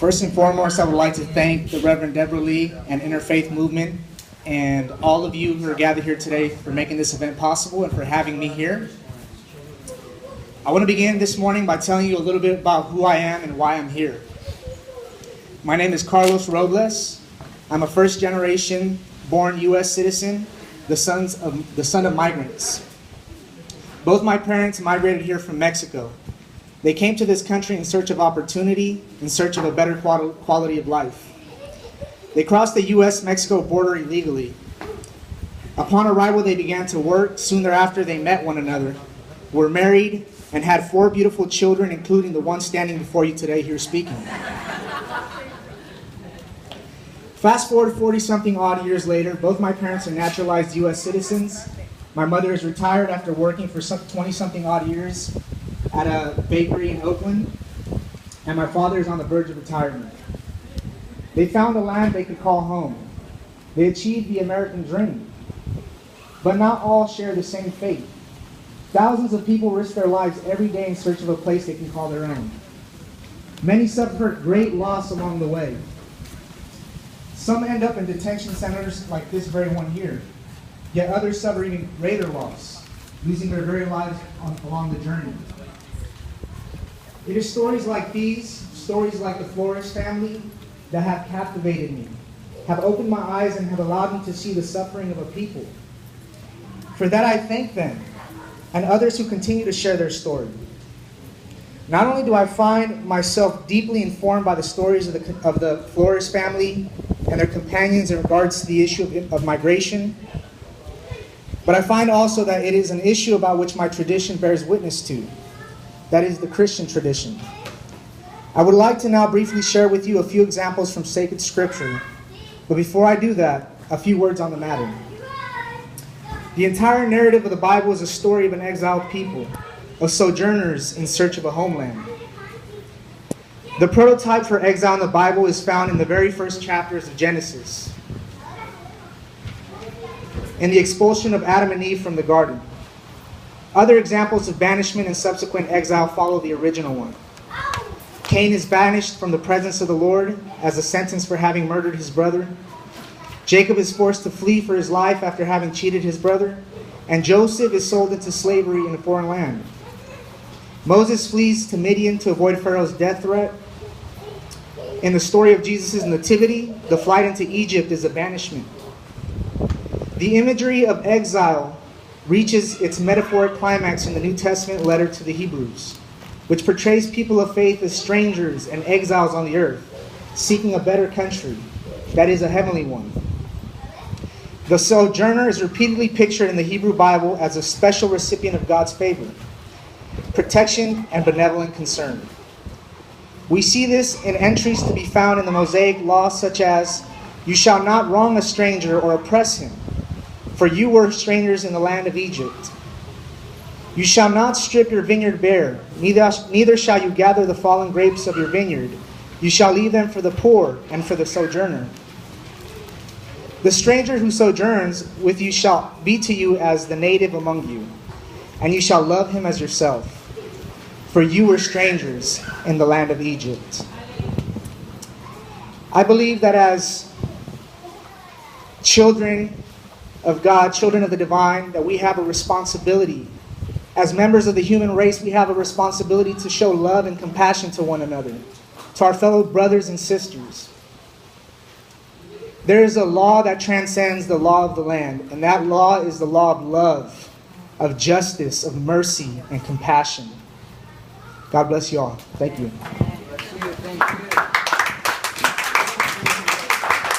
First and foremost, I would like to thank the Reverend Deborah Lee and Interfaith Movement and all of you who are gathered here today for making this event possible and for having me here. I want to begin this morning by telling you a little bit about who I am and why I'm here. My name is Carlos Robles. I'm a first-generation born U.S. citizen, the son of migrants. Both my parents migrated here from Mexico. They came to this country in search of opportunity, in search of a better quality of life. They crossed the U.S.-Mexico border illegally. Upon arrival, they began to work. Soon thereafter, they met one another, were married, and had 4 beautiful children, including the one standing before you today here speaking. Fast forward 40-something odd years later, both my parents are naturalized U.S. citizens. My mother is retired after working for 20-something odd years at a bakery in Oakland, and my father is on the verge of retirement. They found a land they could call home. They achieved the American dream. But not all share the same fate. Thousands of people risk their lives every day in search of a place they can call their own. Many suffer great loss along the way. Some end up in detention centers like this very one here, yet others suffer even greater loss, losing their very lives along the journey. It is stories like these, stories like the Flores family, that have captivated me, have opened my eyes, and have allowed me to see the suffering of a people. For that I thank them, and others who continue to share their story. Not only do I find myself deeply informed by the stories of the Flores family and their companions in regards to the issue of migration, but I find also that it is an issue about which my tradition bears witness to. That is the Christian tradition. I would like to now briefly share with you a few examples from sacred scripture, but before I do that, a few words on the matter. The entire narrative of the Bible is a story of an exiled people, of sojourners in search of a homeland. The prototype for exile in the Bible is found in the very first chapters of Genesis, in the expulsion of Adam and Eve from the garden. Other examples of banishment and subsequent exile follow the original one. Cain is banished from the presence of the Lord as a sentence for having murdered his brother. Jacob is forced to flee for his life after having cheated his brother. And Joseph is sold into slavery in a foreign land. Moses flees to Midian to avoid Pharaoh's death threat. In the story of Jesus' nativity, the flight into Egypt is a banishment. The imagery of exile reaches its metaphoric climax in the New Testament letter to the Hebrews, which portrays people of faith as strangers and exiles on the earth, seeking a better country, that is, a heavenly one. The sojourner is repeatedly pictured in the Hebrew Bible as a special recipient of God's favor, protection, and benevolent concern. We see this in entries to be found in the Mosaic law, such as, "You shall not wrong a stranger or oppress him, for you were strangers in the land of Egypt. You shall not strip your vineyard bare, neither shall you gather the fallen grapes of your vineyard. You shall leave them for the poor and for the sojourner. The stranger who sojourns with you shall be to you as the native among you, and you shall love him as yourself, for you were strangers in the land of Egypt." I believe that as children of God, children of the divine, that we have a responsibility. As members of the human race, we have a responsibility to show love and compassion to one another, to our fellow brothers and sisters. There is a law that transcends the law of the land, and that law is the law of love, of justice, of mercy, and compassion. God bless you all. Thank you. Thank you.